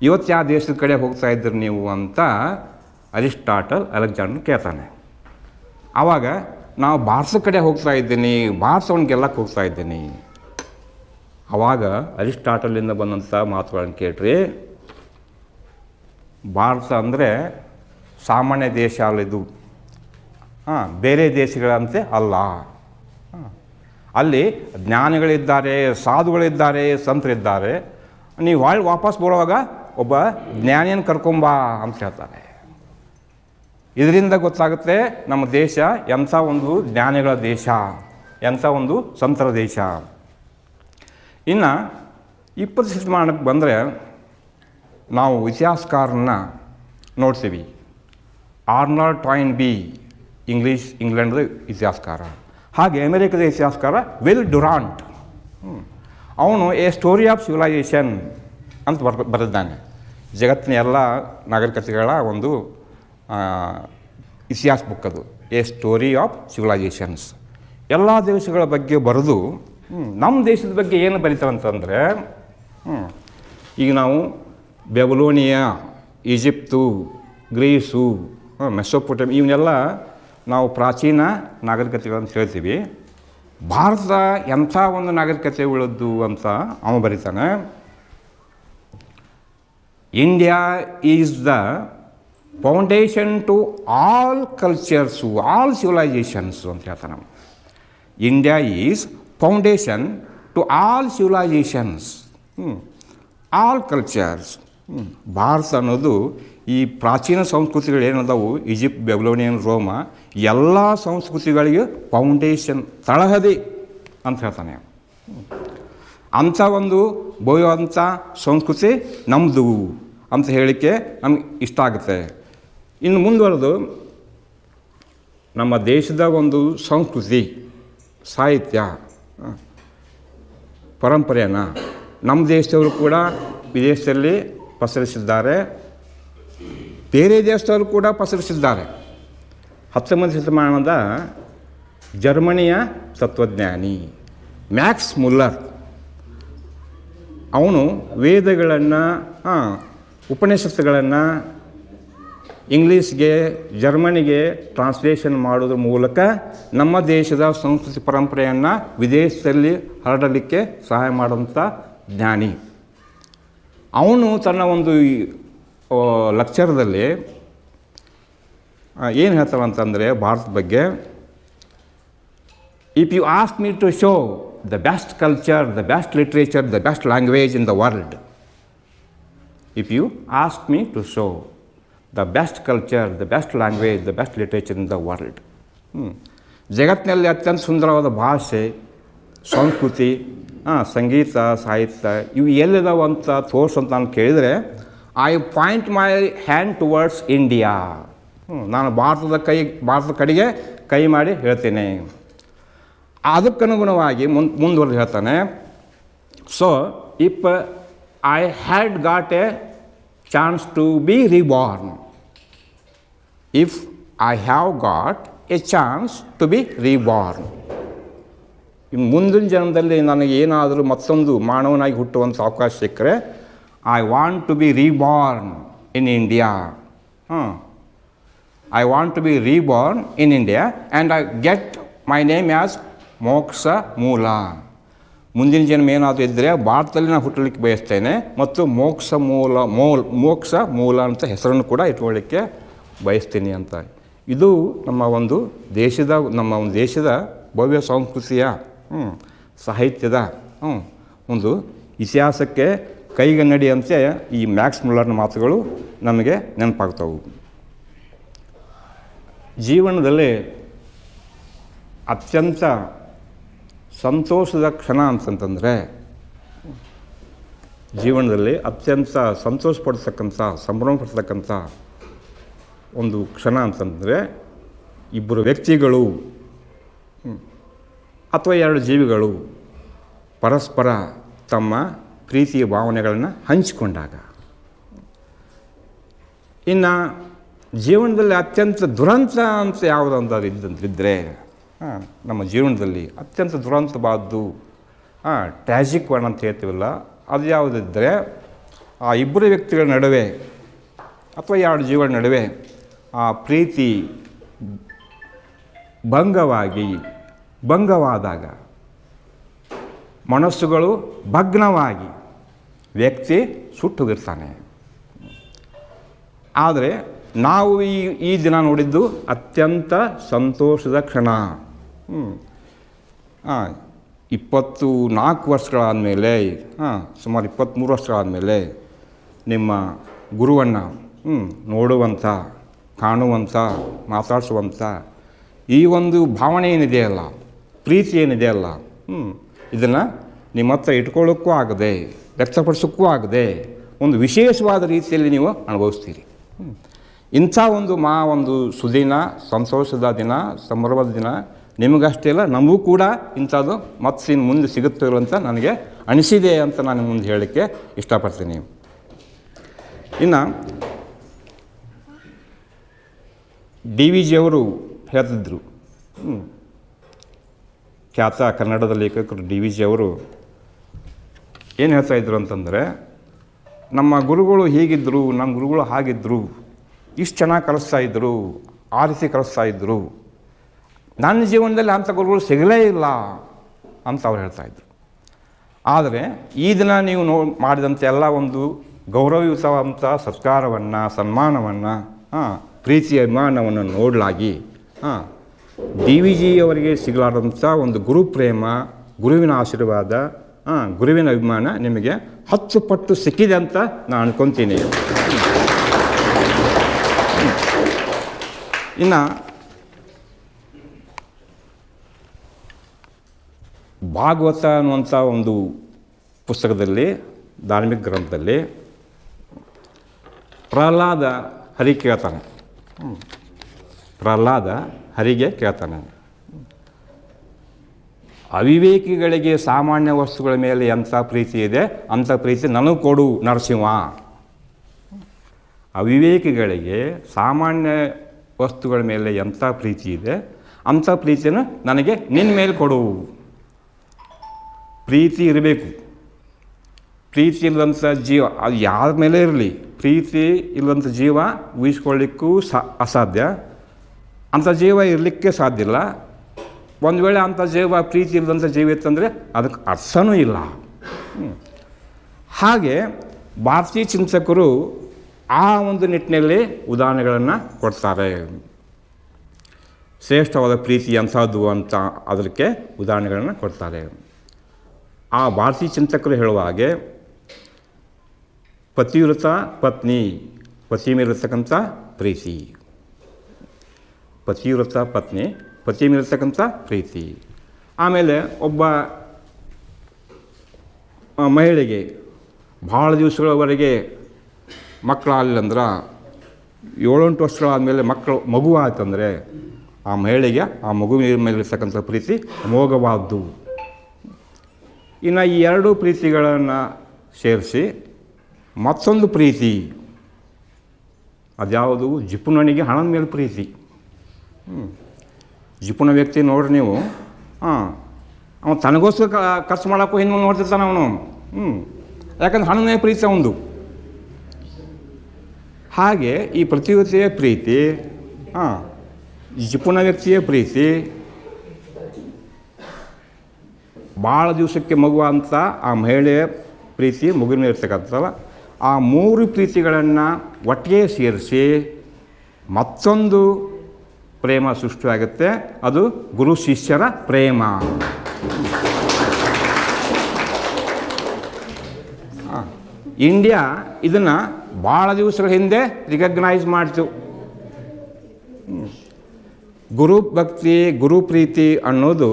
ಇವತ್ತು ಯಾವ ದೇಶದ ಕಡೆ ಹೋಗ್ತಾ ಇದ್ದೀರಿ ನೀವು ಅಂತ ಅರಿಸ್ಟಾಟಲ್ ಅಲೆಕ್ಸಾಂಡರ್ ಕೇಳ್ತಾನೆ. ಆವಾಗ ನಾವು ಭಾರತದ ಕಡೆ ಹೋಗ್ತಾ ಇದ್ದೀನಿ, ಭಾರತವನ್ನು ಗೆಲ್ಲಕ್ಕೆ ಹೋಗ್ತಾ ಇದ್ದೀನಿ. ಆವಾಗ ಅರಿಸ್ಟಾಟಲಿಂದ ಬಂದಂಥ ಮಾತುಗಳನ್ನು ಕೇಳ್ರಿ. ಭಾರತ ಅಂದರೆ ಸಾಮಾನ್ಯ ದೇಶ ಅಲ್ಲ, ಇದು ಬೇರೆ ದೇಶಗಳಂತೆ ಅಲ್ಲ. ಅಲ್ಲಿ ಜ್ಞಾನಿಗಳಿದ್ದಾರೆ, ಸಾಧುಗಳಿದ್ದಾರೆ, ಸಂತರಿದ್ದಾರೆ. ನೀವು ವಾಪಸ್ ಬರುವಾಗ ಒಬ್ಬ ಜ್ಞಾನಿಯನ್ನು ಕರ್ಕೊಂಬ ಅಂತ ಹೇಳ್ತಾರೆ. ಇದರಿಂದ ಗೊತ್ತಾಗುತ್ತೆ ನಮ್ಮ ದೇಶ ಎಂಥ ಒಂದು ಜ್ಞಾನಿಗಳ ದೇಶ, ಎಂಥ ಒಂದು ಸಂತರ ದೇಶ. ಇನ್ನು 20ನೇ ಶತಮಾನಕ್ಕೆ ಬಂದರೆ ನಾವು ಇತಿಹಾಸಕಾರನ್ನ ನೋಡ್ತೀವಿ. ಆರ್ನಾಲ್ಡ್ ಟಾಯ್ನ್ ಬಿ ಇಂಗ್ಲೆಂಡ್ದ ಇತಿಹಾಸಕಾರ. ಹಾಗೆ ಅಮೆರಿಕದ ಇತಿಹಾಸಕಾರ ವಿಲ್ ಡುರಾಂಟ್. ಅವನು ಎ ಸ್ಟೋರಿ ಆಫ್ ಸಿವಿಲೈಸೇಷನ್ ಅಂತ ಬರೆದಿದ್ದಾನೆ. ಜಗತ್ತಿನ ಎಲ್ಲ ನಾಗರಿಕತೆಗಳ ಒಂದು ಇತಿಹಾಸ ಬುಕ್ ಅದು, ಎ ಸ್ಟೋರಿ ಆಫ್ ಸಿವಿಲೈಸೇಷನ್ಸ್. ಎಲ್ಲ ದೇಶಗಳ ಬಗ್ಗೆ ಬರೆದು ನಮ್ಮ ದೇಶದ ಬಗ್ಗೆ ಏನು ಬರೀತಾವಂತಂದರೆ, ಈಗ ನಾವು ಬೆಬಲೋನಿಯಾ, ಈಜಿಪ್ತು, ಗ್ರೀಸು, ಮೆಸೊಪೊಟೇಮಿಯಾ ಇವನ್ನೆಲ್ಲ ನಾವು ಪ್ರಾಚೀನ ನಾಗರಿಕತೆಗಳಂತ ಹೇಳ್ತೀವಿ. ಭಾರತ ಎಂಥ ಒಂದು ನಾಗರಿಕತೆ ಉಳಿದು ಅಂತ ಅವ ಬರೀತಾನೆ. India is the foundation to all cultures, all civilizations ಅಂತ ಹೇಳ್ತಾನೆ. India is foundation to all civilizations, all cultures. Bharat ಅನ್ನೋದು ಈ ಪ್ರಾಚೀನ ಸಂಸ್ಕೃತಿಗಳು ಏನದಾವು, ಈಜಿಪ್ಟ್, ಬೆಬಲೋನಿಯನ್, ರೋಮ, ಎಲ್ಲ ಸಂಸ್ಕೃತಿಗಳಿಗೆ ಫೌಂಡೇಶನ್, ತಳಹದಿ ಅಂತ ಹೇಳ್ತಾನೆ. ಅಂಥ ಒಂದು ಭವ್ಯವಾದಂಥ ಸಂಸ್ಕೃತಿ ನಮ್ಮದು ಅಂತ ಹೇಳಲಿಕ್ಕೆ ನಮ್ಗೆ ಇಷ್ಟ ಆಗುತ್ತೆ. ಇನ್ನು ಮುಂದುವರೆದು ನಮ್ಮ ದೇಶದ ಒಂದು ಸಂಸ್ಕೃತಿ, ಸಾಹಿತ್ಯ, ಪರಂಪರೆಯನ್ನು ನಮ್ಮ ದೇಶದವರು ಕೂಡ ವಿದೇಶದಲ್ಲಿ ಪಸರಿಸಿದ್ದಾರೆ, ಬೇರೆ ದೇಶದವರು ಕೂಡ ಪಸರಿಸಿದ್ದಾರೆ. 19ನೇ ಶತಮಾನದ ಜರ್ಮನಿಯ ತತ್ವಜ್ಞಾನಿ ಮ್ಯಾಕ್ಸ್ ಮುಲ್ಲರ್, ಅವನು ವೇದಗಳನ್ನು, ಉಪನಿಷತ್ತುಗಳನ್ನು ಇಂಗ್ಲೀಷ್ಗೆ, ಜರ್ಮನಿಗೆ ಟ್ರಾನ್ಸ್ಲೇಷನ್ ಮಾಡೋದ್ರ ಮೂಲಕ ನಮ್ಮ ದೇಶದ ಸಂಸ್ಕೃತಿ ಪರಂಪರೆಯನ್ನು ವಿದೇಶದಲ್ಲಿ ಹರಡಲಿಕ್ಕೆ ಸಹಾಯ ಮಾಡುವಂಥ ಜ್ಞಾನಿ. ಅವನು ತನ್ನ ಒಂದು ಲೆಕ್ಚರ್ದಲ್ಲಿ ಏನು ಹೇಳ್ತಾವಂತಂದರೆ ಭಾರತದ ಬಗ್ಗೆ, if you ask me to show the best culture, the best literature, the best language in the world, if you ask me to show the best culture, the best language, the best literature in the world, ಜಗತ್ತಿನಲ್ಲಿ ಅತ್ಯಂತ ಸುಂದರವಾದ ಭಾಷೆ, ಸಂಸ್ಕೃತಿ, ಸಂಗೀತ, ಸಾಹಿತ್ಯ ಇವು ಎಲ್ಲಿದಾವೆ ಅಂತ ತೋರಿಸಂತ ನಾನು ಕೇಳಿದರೆ, I point my hand towards India, ನಾನು ಭಾರತದ ಕಡೆಗೆ ಕೈ ಮಾಡಿ ಹೇಳ್ತೇನೆ. ಅದಕ್ಕನುಗುಣವಾಗಿ ಮುಂದುವರೆದು ಹೇಳ್ತಾನೆ. So if I had got a chance to be reborn, if I have got a chance to be reborn. ಇನ್ನು ಮುಂದಿನ ಜನ್ಮದಲ್ಲಿ ನನಗೆ ಏನಾದರೂ ಮತ್ತೊಂದು ಮಾನವನಾಗಿ ಹುಟ್ಟುವಂಥ ಅವಕಾಶ ಸಿಕ್ಕರೆ I want to be reborn in India. I want to be reborn in India and I get my name as Moksha Moola. ಮುಂದಿನ ಜನ್ಮ ಏನಾದರೂ ಇದ್ದರೆ ಭಾರತದಲ್ಲಿ ನಾನು ಹುಟ್ಟಲಿಕ್ಕೆ ಬಯಸ್ತೇನೆ ಮತ್ತು ಮೋಕ್ಷ ಮೂಲ ಅಂತ ಹೆಸರನ್ನು ಕೂಡ ಇಟ್ಕೊಳ್ಳಿಕ್ಕೆ ಬಯಸ್ತೀನಿ ಅಂತ. ಇದು ನಮ್ಮ ಒಂದು ದೇಶದ ಭವ್ಯ ಸಂಸ್ಕೃತಿಯ ಸಾಹಿತ್ಯದ ಒಂದು ಇತಿಹಾಸಕ್ಕೆ ಕೈಗನ್ನಡಿಯಂತೆ ಈ ಮ್ಯಾಕ್ಸ್ ಮುಲ್ಲರ್ನ ಮಾತುಗಳು ನಮಗೆ ನೆನಪಾಗ್ತವೆ. ಜೀವನದಲ್ಲಿ ಅತ್ಯಂತ ಸಂತೋಷದ ಕ್ಷಣ ಅಂತಂತಂದರೆ, ಜೀವನದಲ್ಲಿ ಅತ್ಯಂತ ಸಂತೋಷ ಪಡ್ತಕ್ಕಂಥ, ಸಂಭ್ರಮ ಪಡ್ತಕ್ಕಂಥ ಒಂದು ಕ್ಷಣ ಅಂತಂದರೆ ಇಬ್ಬರು ವ್ಯಕ್ತಿಗಳು ಅಥವಾ ಎರಡು ಜೀವಿಗಳು ಪರಸ್ಪರ ತಮ್ಮ ಪ್ರೀತಿಯ ಭಾವನೆಗಳನ್ನು ಹಂಚಿಕೊಂಡಾಗ. ಇನ್ನು ಜೀವನದಲ್ಲಿ ಅತ್ಯಂತ ದುರಂತ ಅಂತ ಯಾವುದಂತ ಇದ್ದರೆ ನಮ್ಮ ಜೀವನದಲ್ಲಿ ಅತ್ಯಂತ ದುರಂತವಾದ್ದು ಟ್ರ್ಯಾಜಿಕ್ ಒನ್ ಅಂತ ಹೇಳ್ತೀವಲ್ಲ, ಅದು ಯಾವುದಿದ್ದರೆ ಆ ಇಬ್ಬರು ವ್ಯಕ್ತಿಗಳ ನಡುವೆ ಅಥವಾ ಎರಡು ಜೀವಗಳ ನಡುವೆ ಆ ಪ್ರೀತಿ ಭಂಗವಾದಾಗ ಮನಸ್ಸುಗಳು ಭಗ್ನವಾಗಿ ವ್ಯಕ್ತಿ ಸುಟ್ಟುಗಿರ್ತಾನೆ. ಆದರೆ ನಾವು ಈ ದಿನ ನೋಡಿದ್ದು ಅತ್ಯಂತ ಸಂತೋಷದ ಕ್ಷಣ. 24 ವರ್ಷಗಳಾದಮೇಲೆ, ಸುಮಾರು 23 ವರ್ಷಗಳಾದಮೇಲೆ ನಿಮ್ಮ ಗುರುವನ್ನು ನೋಡುವಂಥ, ಕಾಣುವಂಥ, ಮಾತಾಡಿಸುವಂಥ ಈ ಒಂದು ಭಾವನೆ ಏನಿದೆಯಲ್ಲ, ಪ್ರೀತಿ ಏನಿದೆಯಲ್ಲ, ಇದನ್ನು ನಿಮ್ಮ ಹತ್ರ ಇಟ್ಕೊಳ್ಳೋಕ್ಕೂ ಆಗದೆ, ವ್ಯಕ್ತಪಡಿಸೋಕ್ಕೂ ಆಗದೆ ಒಂದು ವಿಶೇಷವಾದ ರೀತಿಯಲ್ಲಿ ನೀವು ಅನುಭವಿಸ್ತೀರಿ. ಇಂಥ ಒಂದು ಸುದಿನ, ಸಂತೋಷದ ದಿನ, ಸಂಭ್ರಮದ ದಿನ ನಿಮಗಷ್ಟೇ ಅಲ್ಲ, ನಮಗೂ ಕೂಡ ಇಂಥದ್ದು ಮತ್ತೆ ಮುಂದೆ ಸಿಗುತ್ತೋ ಅಂತ ನನಗೆ ಅನಿಸಿದೆ ಅಂತ ನಾನು ಮುಂದೆ ಹೇಳಲಿಕ್ಕೆ ಇಷ್ಟಪಡ್ತೀನಿ. ಇನ್ನು ಡಿ.ವಿ. ಜಿಯವರು ಹೇಳ್ತಿದ್ರು, ಖ್ಯಾತ ಕನ್ನಡದ ಲೇಖಕರು ಡಿ.ವಿ. ಜಿಯವರು ಏನು ಹೇಳ್ತಾಯಿದ್ರು ಅಂತಂದರೆ, ನಮ್ಮ ಗುರುಗಳು ಹೀಗಿದ್ದರು, ನಮ್ಮ ಗುರುಗಳು ಹಾಗಿದ್ದರು, ಇಷ್ಟು ಚೆನ್ನಾಗಿ ಕಲಿಸ್ತಾಯಿದ್ರು, ಆ ರೀತಿ ಕಲಿಸ್ತಾಯಿದ್ರು, ನನ್ನ ಜೀವನದಲ್ಲಿ ಅಂಥ ಗುರುಗಳು ಸಿಗಲೇ ಇಲ್ಲ ಅಂತ ಅವ್ರು ಹೇಳ್ತಾಯಿದ್ರು. ಆದರೆ ಈ ದಿನ ನೀವು ಮಾಡಿದಂಥ ಎಲ್ಲ ಒಂದು ಗೌರವಯುತವಂಥ ಸತ್ಕಾರವನ್ನು, ಸನ್ಮಾನವನ್ನು, ಪ್ರೀತಿ ಅಭಿಮಾನವನ್ನು ನೋಡಲಾಗಿ ಡಿ.ವಿ. ಜಿಯವರಿಗೆ ಸಿಗಲಾರ್ದಂಥ ಒಂದು ಗುರುಪ್ರೇಮ, ಗುರುವಿನ ಆಶೀರ್ವಾದ, ಗುರುವಿನ ಅಭಿಮಾನ ನಿಮಗೆ 10 ಪಟ್ಟು ಸಿಕ್ಕಿದೆ ಅಂತ ನಾನು ಅನ್ಕೊತೀನಿ. ಇನ್ನು ಭಾಗವತ ಅನ್ನುವಂಥ ಒಂದು ಪುಸ್ತಕದಲ್ಲಿ, ಧಾರ್ಮಿಕ ಗ್ರಂಥದಲ್ಲಿ ಪ್ರಹ್ಲಾದ ಹರಿಗೆ ಕೇಳ್ತಾನೆ, ಅವಿವೇಕಿಗಳಿಗೆ ಸಾಮಾನ್ಯ ವಸ್ತುಗಳ ಮೇಲೆ ಎಂಥ ಪ್ರೀತಿ ಇದೆ ಅಂಥ ಪ್ರೀತಿ ನನಗೆ ಕೊಡು ನರಸಿಂಹ. ಅವಿವೇಕಿಗಳಿಗೆ ಸಾಮಾನ್ಯ ವಸ್ತುಗಳ ಮೇಲೆ ಎಂಥ ಪ್ರೀತಿ ಇದೆ ಅಂಥ ಪ್ರೀತಿಯನ್ನು ನನಗೆ ನಿನ್ನ ಮೇಲೆ ಕೊಡು. ಪ್ರೀತಿ ಇರಬೇಕು. ಪ್ರೀತಿ ಇಲ್ಲದಂಥ ಜೀವ ಅದು ಯಾರ ಮೇಲೆ ಇರಲಿ, ಪ್ರೀತಿ ಇಲ್ಲದಂಥ ಜೀವ ಊಹಿಸ್ಕೊಳ್ಳಿಕ್ಕೂ ಅಸಾಧ್ಯ, ಅಂಥ ಜೀವ ಇರಲಿಕ್ಕೆ ಸಾಧ್ಯ ಇಲ್ಲ. ಒಂದು ವೇಳೆ ಅಂಥ ಜೀವ ಪ್ರೀತಿ ಇಲ್ಲದಂಥ ಜೀವ ಇತ್ತಂದರೆ ಅದಕ್ಕೆ ಅರ್ಥನೂ ಇಲ್ಲ. ಹಾಗೆ ಭಾರತೀಯ ಚಿಂತಕರು ಆ ಒಂದು ನಿಟ್ಟಿನಲ್ಲಿ ಉದಾಹರಣೆಗಳನ್ನು ಕೊಡ್ತಾರೆ. ಶ್ರೇಷ್ಠವಾದ ಪ್ರೀತಿ ಅಂಥದ್ದು ಅಂತ ಅದಕ್ಕೆ ಉದಾಹರಣೆಗಳನ್ನು ಕೊಡ್ತಾರೆ. ಆ ಭಾರತೀಯ ಚಿಂತಕರು ಹೇಳುವ ಹಾಗೆ ಪತಿವ್ರತ ಪತ್ನಿ, ಪತಿ ಮೇಲಿರ್ತಕ್ಕಂಥ ಪ್ರೀತಿ, ಪತಿವ್ರತ ಪತ್ನಿ, ಪತಿ ಮೇಲಿರ್ತಕ್ಕಂಥ ಪ್ರೀತಿ. ಆಮೇಲೆ ಒಬ್ಬ ಮಹಿಳೆಗೆ ಭಾಳ ದಿವಸಗಳವರೆಗೆ ಮಕ್ಕಳಾಗಲಿಲ್ಲಂದ್ರೆ 7-8 ವರ್ಷಗಳಾದಮೇಲೆ ಮಗು ಆಯ್ತಂದರೆ ಆ ಮಹಿಳೆಗೆ ಆ ಮಗುವಿನ ಮೇಲಿರ್ತಕ್ಕಂಥ ಪ್ರೀತಿ ಅಮೋಘವಾದ್ದು. ಇನ್ನು ಈ ಎರಡೂ ಪ್ರೀತಿಗಳನ್ನು ಸೇರಿಸಿ ಮತ್ತೊಂದು ಪ್ರೀತಿ, ಅದ್ಯಾವುದು ಜಿಪುಣನಿಗೆ ಹಣದ ಮೇಲೆ ಪ್ರೀತಿ. ಜಿಪುಣ ವ್ಯಕ್ತಿ ನೋಡ್ರಿ ನೀವು, ಅವನು ತನಗೋಸ್ಕರ ಖರ್ಚು ಮಾಡೋಕ್ಕೂ ಹಿಂದೆ ನೋಡ್ತಿರ್ತಾನೆ ಅವನು. ಯಾಕಂದ್ರೆ ಹಣದ ಮೇಲೆ ಪ್ರೀತಿ ಅವನು. ಹಾಗೆ ಈ ಪ್ರತಿವತಿಯ ಪ್ರೀತಿ, ಜಿಪುಣ ವ್ಯಕ್ತಿಯ ಪ್ರೀತಿ, ಭಾಳ ದಿವಸಕ್ಕೆ ಮಗು ಅಂತ ಆ ಮಹಿಳೆಯ ಪ್ರೀತಿ, ಮಗುವಿನ ಇರ್ತಕ್ಕಂಥಲ್ಲ, ಆ ಮೂರು ಪ್ರೀತಿಗಳನ್ನು ಒಟ್ಟಿಗೆ ಸೇರಿಸಿ ಮತ್ತೊಂದು ಪ್ರೇಮ ಸೃಷ್ಟಿಯಾಗುತ್ತೆ. ಅದು ಗುರು ಶಿಷ್ಯರ ಪ್ರೇಮ. ಇಂಡಿಯಾ ಇದನ್ನು ಭಾಳ ದಿವಸಗಳ ಹಿಂದೆ ರಿಕಗ್ನೈಸ್ ಮಾಡ್ತು. ಗುರು ಭಕ್ತಿ, ಗುರು ಪ್ರೀತಿ ಅನ್ನೋದು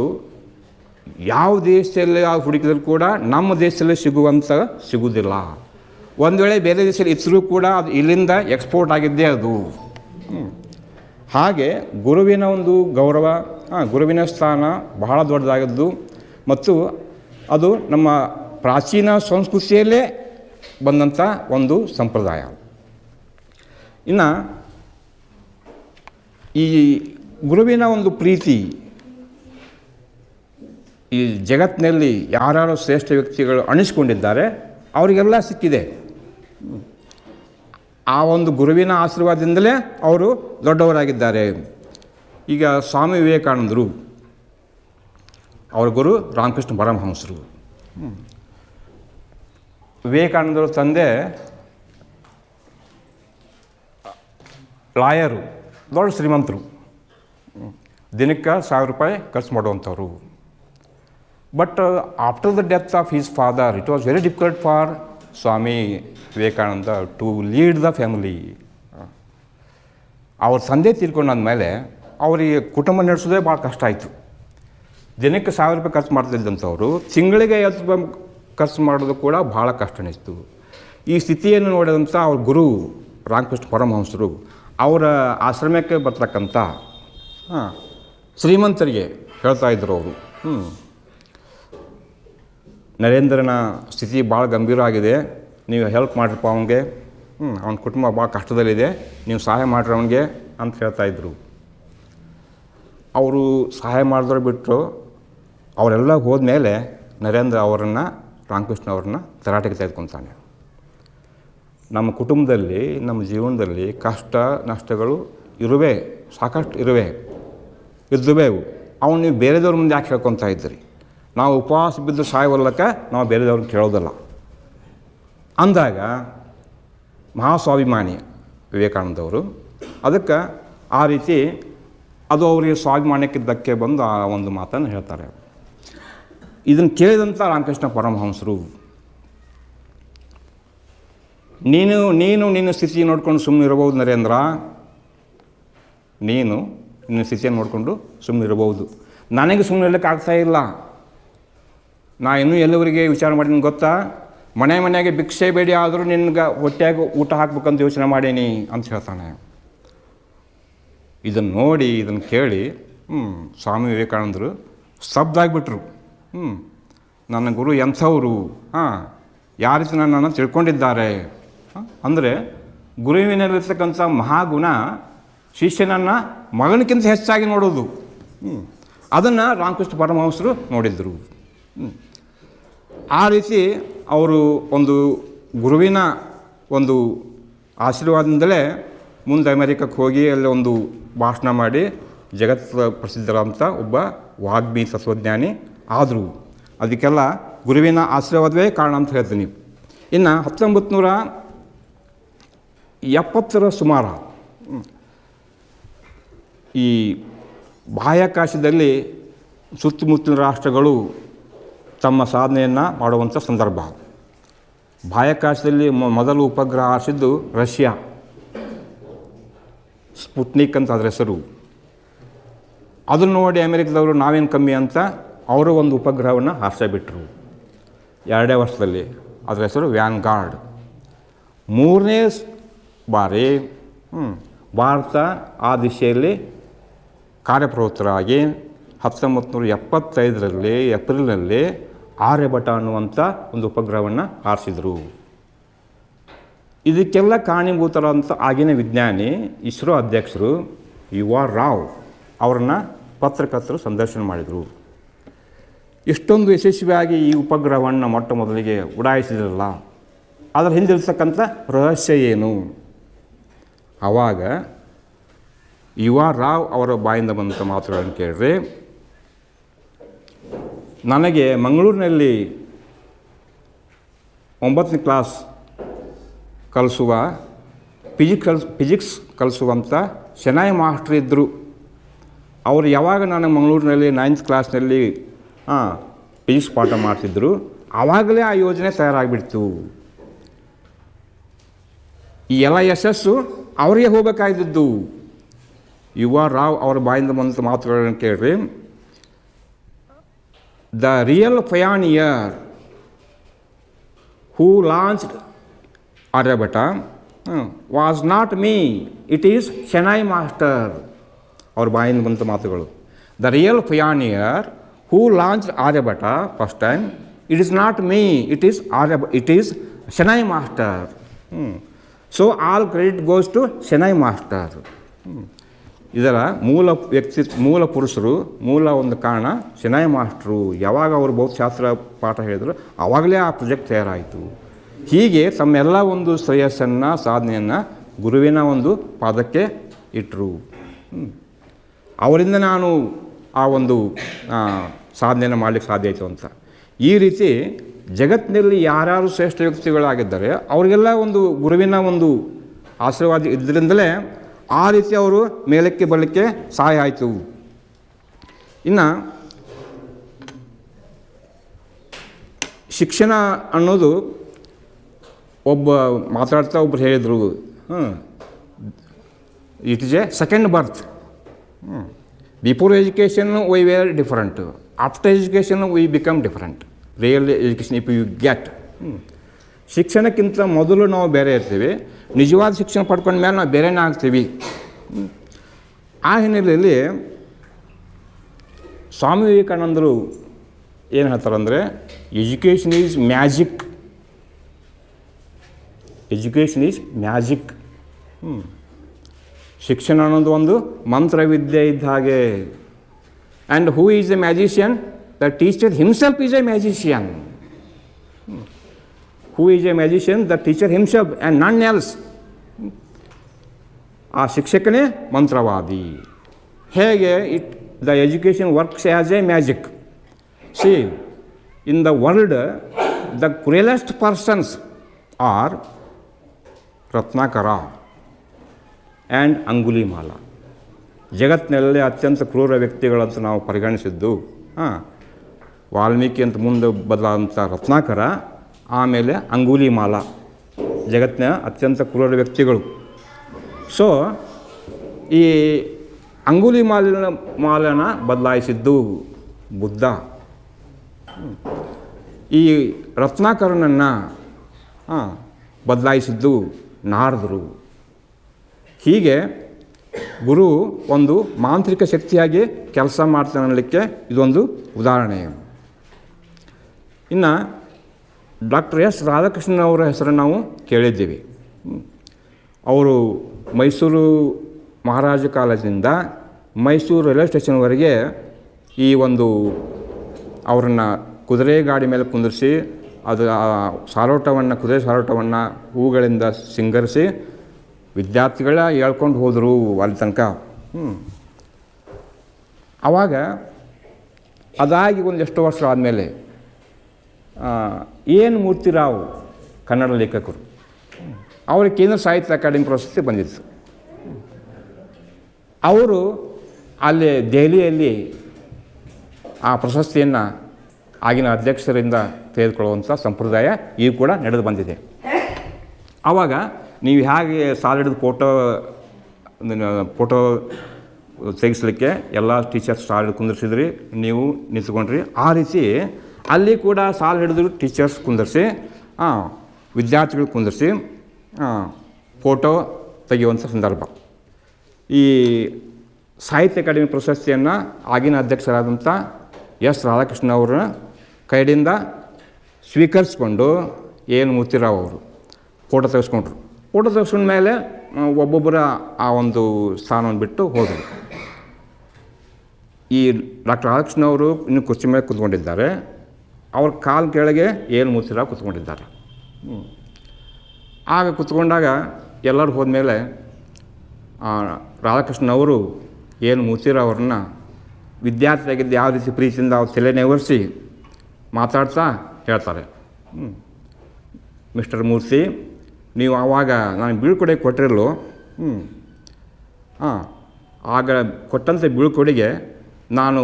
ಯಾವ ದೇಶದಲ್ಲಿ ಹುಡುಕಿದ್ರು ಕೂಡ ನಮ್ಮ ದೇಶದಲ್ಲಿ ಸಿಗುವುದಿಲ್ಲ. ಒಂದು ವೇಳೆ ಬೇರೆ ದೇಶದಲ್ಲಿ ಇದ್ದರೂ ಕೂಡ ಅದು ಇಲ್ಲಿಂದ ಎಕ್ಸ್ಪೋರ್ಟ್ ಆಗಿದ್ದೇ ಅದು. ಹಾಗೆ ಗುರುವಿನ ಒಂದು ಗೌರವ, ಗುರುವಿನ ಸ್ಥಾನ ಬಹಳ ದೊಡ್ಡದಾಗದ್ದು ಮತ್ತು ಅದು ನಮ್ಮ ಪ್ರಾಚೀನ ಸಂಸ್ಕೃತಿಯಲ್ಲೇ ಬಂದಂಥ ಒಂದು ಸಂಪ್ರದಾಯ. ಇನ್ನು ಈ ಗುರುವಿನ ಒಂದು ಪ್ರೀತಿ ಈ ಜಗತ್ತಿನಲ್ಲಿ ಯಾರ್ಯಾರು ಶ್ರೇಷ್ಠ ವ್ಯಕ್ತಿಗಳು ಅಣಿಸ್ಕೊಂಡಿದ್ದಾರೆ ಅವರಿಗೆಲ್ಲ ಸಿಕ್ಕಿದೆ. ಆ ಒಂದು ಗುರುವಿನ ಆಶೀರ್ವಾದದಿಂದಲೇ ಅವರು ದೊಡ್ಡವರಾಗಿದ್ದಾರೆ. ಈಗ ಸ್ವಾಮಿ ವಿವೇಕಾನಂದರು, ಅವರ ಗುರು ರಾಮಕೃಷ್ಣ ಪರಮಹಂಸರು. ವಿವೇಕಾನಂದರ ತಂದೆ ಲಾಯರು, ದೊಡ್ಡ ಶ್ರೀಮಂತರು, ದಿನಕ್ಕೆ ₹1000 ಖರ್ಚು ಮಾಡುವಂಥವ್ರು. But after the death of his father it was very difficult for Swami Vivekananda to lead the family. ಅವ್ರ ತಂದೆ ತೀರ್ಕೊಂಡಾದ್ಮೇಲೆ ಅವರಿಗೆ ಕುಟುಂಬ ನಡೆಸೋದೇ ಭಾಳ ಕಷ್ಟ ಆಯಿತು. ದಿನಕ್ಕೆ ₹1000 ಖರ್ಚು ಮಾಡ್ತಿದ್ದಂಥವ್ರು ತಿಂಗಳಿಗೆ ₹50 ಖರ್ಚು ಮಾಡೋದು ಕೂಡ ಭಾಳ ಕಷ್ಟ ಅನಿಸ್ತು. ಈ ಸ್ಥಿತಿಯನ್ನು ನೋಡಿದಂಥ ಅವ್ರ ಗುರು ರಾಮಕೃಷ್ಣ ಪರಮಹಂಸರು ಅವರ ಆಶ್ರಮಕ್ಕೆ ಬರ್ತಕ್ಕಂಥ ಶ್ರೀಮಂತರಿಗೆ ಹೇಳ್ತಾ ಇದ್ದರು ಅವರು, ನರೇಂದ್ರನ ಸ್ಥಿತಿ ಭಾಳ ಗಂಭೀರ ಆಗಿದೆ, ನೀವು ಹೆಲ್ಪ್ ಮಾಡಿರಪ್ಪ ಅವನಿಗೆ, ಅವನ ಕುಟುಂಬ ಭಾಳ ಕಷ್ಟದಲ್ಲಿದೆ, ನೀವು ಸಹಾಯ ಮಾಡಿರಿ ಅವನಿಗೆ ಅಂತ ಹೇಳ್ತಾಯಿದ್ರು. ಅವರು ಸಹಾಯ ಮಾಡಿದ್ರೆ ಬಿಟ್ಟರು. ಅವರೆಲ್ಲ ಹೋದ್ಮೇಲೆ ನರೇಂದ್ರ ಅವರನ್ನು, ರಾಮಕೃಷ್ಣ ಅವ್ರನ್ನ ತರಾಟೆಗೆ ತೆಗೆದುಕೊತಾನೆ. ನಮ್ಮ ಕುಟುಂಬದಲ್ಲಿ, ನಮ್ಮ ಜೀವನದಲ್ಲಿ ಕಷ್ಟ ನಷ್ಟಗಳು ಸಾಕಷ್ಟು ಇದ್ದುವೆ. ಅವನು ನೀವು ಬೇರೆದವ್ರ ಮುಂದೆ ಯಾಕೆ ಹೇಳ್ಕೊತಾ ಇದ್ದೀರಿ? ನಾವು ಉಪವಾಸ ಬಿದ್ದು ಸಾಯವಲ್ಲಕ್ಕೆ ನಾವು ಬೇರೆದವ್ರನ್ನ ಕೇಳೋದಲ್ಲ ಅಂದಾಗ ಮಹಾಸ್ವಾಭಿಮಾನಿ ವಿವೇಕಾನಂದವರು ಅದಕ್ಕೆ ಆ ರೀತಿ ಅದು ಅವರಿಗೆ ಸ್ವಾಭಿಮಾನಕ್ಕೆ ಧಕ್ಕೆ ಬಂದು ಆ ಒಂದು ಮಾತನ್ನು ಹೇಳ್ತಾರೆ. ಇದನ್ನು ಕೇಳಿದಂಥ ರಾಮಕೃಷ್ಣ ಪರಮಹಂಸರು, ನೀನು ನಿನ್ನ ಸ್ಥಿತಿ ನೋಡ್ಕೊಂಡು ಸುಮ್ಮನೆ ಇರಬಹುದು ನರೇಂದ್ರ, ನೀನು ನಿನ್ನ ಸ್ಥಿತಿಯನ್ನು ನೋಡಿಕೊಂಡು ಸುಮ್ಮನೆ ಇರಬಹುದು. ನನಗೆ ಸುಮ್ಮನೆ ಇರಲಿಕ್ಕೆ ಆಗ್ತಾಯಿಲ್ಲ. ನಾ ಇನ್ನೂ ಎಲ್ಲವರಿಗೆ ವಿಚಾರ ಮಾಡೀನಿ ಗೊತ್ತಾ, ಮನೆಯಾಗೆ ಭಿಕ್ಷೆ ಬೇಡಿ ಆದರೂ ನಿನ್ಗೆ ಹೊಟ್ಟೆಯಾಗ ಊಟ ಹಾಕ್ಬೇಕಂತ ಯೋಚನೆ ಮಾಡೀನಿ ಅಂತ ಹೇಳ್ತಾನೆ. ಇದನ್ನು ನೋಡಿ, ಇದನ್ನು ಕೇಳಿ ಸ್ವಾಮಿ ವಿವೇಕಾನಂದರು ಸ್ತಬ್ಧಾಗ್ಬಿಟ್ರು. ನನ್ನ ಗುರು ಎಂಥವರು, ಯಾವ ರೀತಿ ನನ್ನನ್ನು ತಿಳ್ಕೊಂಡಿದ್ದಾರೆ ಅಂದರೆ ಗುರುವಿನಲ್ಲಿರ್ತಕ್ಕಂಥ ಮಹಾಗುಣ ಶಿಷ್ಯನನ್ನು ಮಗನಕ್ಕಿಂತ ಹೆಚ್ಚಾಗಿ ನೋಡೋದು. ಅದನ್ನು ರಾಮಕೃಷ್ಣ ಪರಮಹಂಸರು ನೋಡಿದರು. ಆ ರೀತಿ ಅವರು ಒಂದು ಗುರುವಿನ ಒಂದು ಆಶೀರ್ವಾದದಿಂದಲೇ ಮುಂದೆ ಅಮೆರಿಕಕ್ಕೆ ಹೋಗಿ ಅಲ್ಲಿ ಒಂದು ಭಾಷಣ ಮಾಡಿ ಜಗತ್ತು ಪ್ರಸಿದ್ಧರಾದಂಥ ಒಬ್ಬ ವಾಗ್ಮಿ ತತ್ವಜ್ಞಾನಿ ಆದರು. ಅದಕ್ಕೆಲ್ಲ ಗುರುವಿನ ಆಶೀರ್ವಾದವೇ ಕಾರಣ ಅಂತ ಹೇಳ್ತೀನಿ. ಇನ್ನು 1970 ಸುಮಾರು ಈ ಬಾಹ್ಯಾಕಾಶದಲ್ಲಿ ಸುತ್ತಮುತ್ತಲಿನ ರಾಷ್ಟ್ರಗಳು ತಮ್ಮ ಸಾಧನೆಯನ್ನು ಮಾಡುವಂಥ ಸಂದರ್ಭ. ಬಾಹ್ಯಾಕಾಶದಲ್ಲಿ ಮೊದಲು ಉಪಗ್ರಹ ಹಾರಿಸಿದ್ದು ರಷ್ಯಾ, ಸ್ಪುಟ್ನಿಕ್ ಅಂತ ಅದರ ಹೆಸರು. ಅದನ್ನು ನೋಡಿ ಅಮೆರಿಕದವರು ನಾವೇನು ಕಮ್ಮಿ ಅಂತ ಅವರು ಒಂದು ಉಪಗ್ರಹವನ್ನು ಹಾರಿಸಿಬಿಟ್ರು 2 ವರ್ಷದಲ್ಲಿ. ಅದರ ಹೆಸರು ವ್ಯಾನ್ಗಾರ್ಡ್. 3ನೇ ಬಾರಿ ಭಾರತ ಆ ದಿಶೆಯಲ್ಲಿ ಕಾರ್ಯಪ್ರವೃತ್ತರಾಗಿ 1975ರಲ್ಲಿ ಏಪ್ರಿಲ್ನಲ್ಲಿ ಆರ್ಯಭಟ ಅನ್ನುವಂಥ ಒಂದು ಉಪಗ್ರಹವನ್ನು ಹಾರಿಸಿದರು. ಇದಕ್ಕೆಲ್ಲ ಕಾರಣೀಭೂತರಾದಂಥ ಆಗಿನ ವಿಜ್ಞಾನಿ ಇಸ್ರೋ ಅಧ್ಯಕ್ಷರು ಯು ಆರ್ ರಾವ್ ಅವ್ರನ್ನ ಪತ್ರಕರ್ತರು ಸಂದರ್ಶನ ಮಾಡಿದರು. ಇಷ್ಟೊಂದು ಯಶಸ್ವಿಯಾಗಿ ಈ ಉಪಗ್ರಹವನ್ನು ಮೊಟ್ಟ ಮೊದಲಿಗೆ ಉಡಾಯಿಸಿದ್ರಲ್ಲ, ಅದರ ಹಿಂದಿರ್ತಕ್ಕಂಥ ರಹಸ್ಯ ಏನು? ಆವಾಗ ಯು ಆರ್ ರಾವ್ ಅವರ ಬಾಯಿಂದ ಬಂದಂಥ ಮಾತುಗಳನ್ನು ಕೇಳಿದ್ರೆ, ನನಗೆ ಮಂಗಳೂರಿನಲ್ಲಿ 9ನೇ ಕ್ಲಾಸ್ ಕಲಿಸುವ ಫಿಸಿಕ್ಸ್ ಕಲಿಸುವಂಥ ಶೆನಾಯಿ ಮಾಸ್ಟ್ರ್ ಇದ್ದರು. ಅವರು ಯಾವಾಗ ನಾನು ಮಂಗಳೂರಿನಲ್ಲಿ 9th ಕ್ಲಾಸ್ನಲ್ಲಿ ಫಿಸಿಕ್ಸ್ ಪಾಠ ಮಾಡ್ತಿದ್ದರು, ಆವಾಗಲೇ ಆ ಯೋಜನೆ ತಯಾರಾಗಿಬಿಡ್ತು. ಈ ಎಲ್ಲ ಯಶಸ್ಸು ಅವರಿಗೆ ಹೋಗಬೇಕಾಗಿದ್ದು. ಯು ಆರ್ ರಾವ್ ಅವರ ಬಾಯಿಂದ ಬಂದಂಥ ಮಾತುಗಳನ್ನು ಕೇಳ್ರಿ. The real pioneer who launched Aryabhata was not me, it is Shenoy master. ಅವ್ರ ಬಾಯಿಂದ ಬಂದಂಥ ಮಾತುಗಳು. The real pioneer who launched Aryabhata first time, it is not me, it is Shenoy master. So all credit goes to Shenoy master. ಇದರ ಮೂಲ ಪುರುಷರು, ಮೂಲ ಒಂದು ಕಾರಣ ಶೆನಾಯಿ ಮಾಸ್ಟ್ರು. ಯಾವಾಗ ಅವರು ಭೌತಶಾಸ್ತ್ರ ಪಾಠ ಹೇಳಿದ್ರು ಆವಾಗಲೇ ಆ ಪ್ರಾಜೆಕ್ಟ್ ತಯಾರಾಯಿತು. ಹೀಗೆ ತಮ್ಮೆಲ್ಲ ಒಂದು ಶ್ರೇಯಸ್ಸನ್ನು, ಸಾಧನೆಯನ್ನು ಗುರುವಿನ ಒಂದು ಪಾದಕ್ಕೆ ಇಟ್ಟರು. ಅವರಿಂದ ನಾನು ಆ ಒಂದು ಸಾಧನೆಯನ್ನು ಮಾಡಲಿಕ್ಕೆ ಸಾಧ್ಯ ಆಯಿತು ಅಂತ. ಈ ರೀತಿ ಜಗತ್ತಿನಲ್ಲಿ ಯಾರ್ಯಾರು ಶ್ರೇಷ್ಠ ವ್ಯಕ್ತಿಗಳಾಗಿದ್ದಾರೆ ಅವರಿಗೆಲ್ಲ ಒಂದು ಗುರುವಿನ ಒಂದು ಆಶೀರ್ವಾದ ಇದ್ದರಿಂದಲೇ ಆ ರೀತಿ ಅವರು ಮೇಲಕ್ಕೆ ಬರಲಿಕ್ಕೆ ಸಹಾಯ ಆಯಿತು. ಇನ್ನು ಶಿಕ್ಷಣ ಅನ್ನೋದು ಮಾತಾಡ್ತಾ ಒಬ್ಬರು ಹೇಳಿದರು, it is a second birth. Before education we were different, after education we become different. Real education if you get. ಶಿಕ್ಷಣಕ್ಕಿಂತ ಮೊದಲು ನಾವು ಬೇರೆ ಇರ್ತೀವಿ, ನಿಜವಾದ ಶಿಕ್ಷಣ ಪಡ್ಕೊಂಡ ಮೇಲೆ ನಾವು ಬೇರೆನೇ ಆಗ್ತೀವಿ. ಆ ಹಿನ್ನೆಲೆಯಲ್ಲಿ ಸ್ವಾಮಿ ವಿವೇಕಾನಂದರು ಏನು ಹೇಳ್ತಾರಂದರೆ, education is magic. Education is magic. ಶಿಕ್ಷಣ ಅನ್ನೋದು ಒಂದು ಮಂತ್ರವಿದ್ಯೆ ಇದ್ದ ಹಾಗೆ. And who is a magician? The teacher himself is a magician. Who is a magician? The teacher himself and none else. ಆ ಶಿಕ್ಷಕನೇ ಮಂತ್ರವಾದಿ. ಹೇಗೆ the education works as a magic. See, in the world the cruelest persons are Ratnakara and Angulimala. ಜಗತ್ತಿನಲ್ಲೇ ಅತ್ಯಂತ ಕ್ರೂರ ವ್ಯಕ್ತಿಗಳಂತ ನಾವು ಪರಿಗಣಿಸಿದ್ದು ವಾಲ್ಮೀಕಿ ಅಂತ ಮುಂದೆ ಬದಲಾದಂಥ ರತ್ನಾಕರ, ಆಮೇಲೆ ಅಂಗುಲಿಮಾಲ, ಜಗತ್ತಿನ ಅತ್ಯಂತ ಕ್ರೂರ ವ್ಯಕ್ತಿಗಳು. ಸೊ ಈ ಅಂಗುಲಿಮಾಲನ ಬದಲಾಯಿಸಿದ್ದು ಬುದ್ಧ. ಈ ರತ್ನಾಕರನನ್ನು ಬದಲಾಯಿಸಿದ್ದು ನಾರದರು. ಹೀಗೆ ಗುರು ಒಂದು ಮಾಂತ್ರಿಕ ಶಕ್ತಿಯಾಗಿ ಕೆಲಸ ಮಾಡ್ತಾನೆ ಅನ್ನಲಿಕ್ಕೆ ಇದೊಂದು ಉದಾಹರಣೆ. ಇನ್ನು ಡಾಕ್ಟರ್ ಎಸ್ ರಾಧಾಕೃಷ್ಣನ್ ಅವರ ಹೆಸರನ್ನು ನಾವು ಕೇಳಿದ್ದೀವಿ. ಅವರು ಮೈಸೂರು ಮಹಾರಾಜ ಕಾಲೇಜಿಂದ ಮೈಸೂರು ರೈಲ್ವೆ ಸ್ಟೇಷನ್ವರೆಗೆ ಈ ಒಂದು ಅವರನ್ನು ಕುದುರೆ ಗಾಡಿ ಮೇಲೆ ಕುಂದಿರಿಸಿ ಅದು ಸಾರೋಟವನ್ನು, ಕುದುರೆ ಸಾರೋಟವನ್ನು ಹೂಗಳಿಂದ ಸಿಂಗರಿಸಿ ವಿದ್ಯಾರ್ಥಿಗಳ ಹೇಳ್ಕೊಂಡು ಹೋದರು ಅಲ್ಲಿ ತನಕ. ಆವಾಗ ಅದಾಗಿ ಒಂದು ಎಷ್ಟು ವರ್ಷ ಆದಮೇಲೆ ಏನು ಮೂರ್ತಿರಾವ್ ಕನ್ನಡ ಲೇಖಕರು, ಅವರಿಗೆ ಕೇಂದ್ರ ಸಾಹಿತ್ಯ ಅಕಾಡೆಮಿ ಪ್ರಶಸ್ತಿ ಬಂದಿತ್ತು. ಅವರು ಅಲ್ಲಿ ದೆಹಲಿಯಲ್ಲಿ ಆ ಪ್ರಶಸ್ತಿಯನ್ನು ಆಗಿನ ಅಧ್ಯಕ್ಷರಿಂದ ತೆಗೆದುಕೊಳ್ಳುವಂಥ ಸಂಪ್ರದಾಯ ಈಗ ಕೂಡ ನಡೆದು ಬಂದಿದೆ. ಆವಾಗ ನೀವು ಹೇಗೆ ಸಾಲು ಹಿಡಿದು ಫೋಟೋ ತೆಗೆಸಲಿಕ್ಕೆ ಎಲ್ಲ ಟೀಚರ್ಸ್ ಸಾಲು ಹಿಡಿದು ಕುಂದಿರ್ಸಿದ್ರಿ, ನೀವು ನಿಂತ್ಕೊಂಡ್ರಿ, ಆ ರೀತಿ ಅಲ್ಲಿ ಕೂಡ ಸಾಲು ಹಿಡಿದು ಟೀಚರ್ಸ್ ಕುಂದಿರಿಸಿ ವಿದ್ಯಾರ್ಥಿಗಳು ಕುಂದಿರಿಸಿ ಫೋಟೋ ತೆಗೆಯುವಂಥ ಸಂದರ್ಭ. ಈ ಸಾಹಿತ್ಯ ಅಕಾಡೆಮಿ ಪ್ರಶಸ್ತಿಯನ್ನು ಆಗಿನ ಅಧ್ಯಕ್ಷರಾದಂಥ ಎಸ್ ರಾಧಾಕೃಷ್ಣ ಅವರ ಕೈಯಿಂದ ಸ್ವೀಕರಿಸ್ಕೊಂಡು ಏನು ಮೂರ್ತಿರಾವ್ ಅವರು ಫೋಟೋ ತೆಗೆಸ್ಕೊಂಡ್ರು. ಫೋಟೋ ತೆಗೆಸ್ಕೊಂಡ ಮೇಲೆ ಒಬ್ಬೊಬ್ಬರ ಆ ಒಂದು ಸ್ಥಾನವನ್ನು ಬಿಟ್ಟು ಹೋದರು. ಈ ಡಾಕ್ಟರ್ ರಾಧಾಕೃಷ್ಣ ಅವರು ಇನ್ನು ಕುರ್ಚಿ ಮೇಲೆ ಕೂತ್ಕೊಂಡಿದ್ದಾರೆ. ಅವ್ರ ಕಾಲು ಕೆಳಗೆ ಏನು ಮೂರ್ತಿರಾವ್ ಕೂತ್ಕೊಂಡಿದ್ದಾರೆ. ಆಗ ಕೂತ್ಕೊಂಡಾಗ ಎಲ್ಲರೂ ಹೋದ್ಮೇಲೆ ರಾಧಾಕೃಷ್ಣವರು ಏನು ಮೂರ್ತಿರಾವ್ ಅವ್ರನ್ನ ವಿದ್ಯಾರ್ಥಿಯಾಗಿದ್ದು ಯಾವ ರೀತಿ ಪ್ರೀತಿಯಿಂದ ಅವ್ರು ತಲೆ ನೆವರಿಸಿ ಮಾತಾಡ್ತಾ ಹೇಳ್ತಾರೆ, ಮಿಸ್ಟರ್ ಮೂರ್ತಿ, ನೀವು ಆವಾಗ ನಾನು ಬೀಳ್ಕೊಡುಗೆ ಕೊಟ್ಟಿರಲು, ಆಗ ಕೊಟ್ಟಂಥ ಬೀಳ್ಕೊಡುಗೆ ನಾನು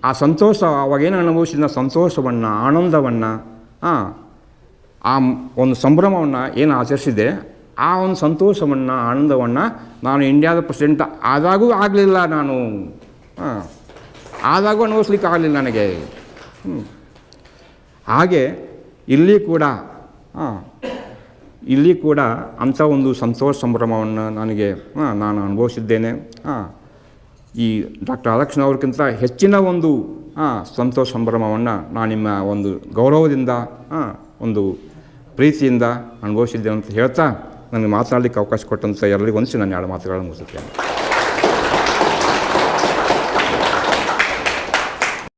ಆ ಸಂತೋಷ ಆವಾಗೇನು ಅನುಭವಿಸಿದ ಸಂತೋಷವನ್ನು, ಆನಂದವನ್ನು, ಆ ಒಂದು ಸಂಭ್ರಮವನ್ನು ಏನು ಆಚರಿಸಿದೆ, ಆ ಒಂದು ಸಂತೋಷವನ್ನು, ಆನಂದವನ್ನು ನಾನು ಇಂಡಿಯಾದ ಪ್ರೆಸಿಡೆಂಟ್ ಆದಾಗೂ ಆಗಲಿಲ್ಲ, ನಾನು ಆದಾಗೂ ಅನುಭವಿಸ್ಲಿಕ್ಕೆ ಆಗಲಿಲ್ಲ ನನಗೆ. ಹಾಗೆ ಇಲ್ಲಿ ಕೂಡ ಅಂಥ ಒಂದು ಸಂತೋಷ ಸಂಭ್ರಮವನ್ನು ನಾನು ಅನುಭವಿಸಿದ್ದೇನೆ. ಈ ಡಾಕ್ಟರ್ ರಾಧಾಕೃಷ್ಣ ಅವ್ರಿಗಿಂತ ಹೆಚ್ಚಿನ ಒಂದು ಸಂತೋಷ ಸಂಭ್ರಮವನ್ನು ನಾನು ನಿಮ್ಮ ಒಂದು ಗೌರವದಿಂದ, ಒಂದು ಪ್ರೀತಿಯಿಂದ ಅನುಭವಿಸಿದ್ದೇನೆ ಅಂತ ಹೇಳ್ತಾ ನನಗೆ ಮಾತನಾಡಲಿಕ್ಕೆ ಅವಕಾಶ ಕೊಟ್ಟಂಥ ಎಲ್ಲರಿಗೂ ನಾನು ಎರಡು ಮಾತುಗಳನ್ನು ಮುಗಿಸುತ್ತೇನೆ.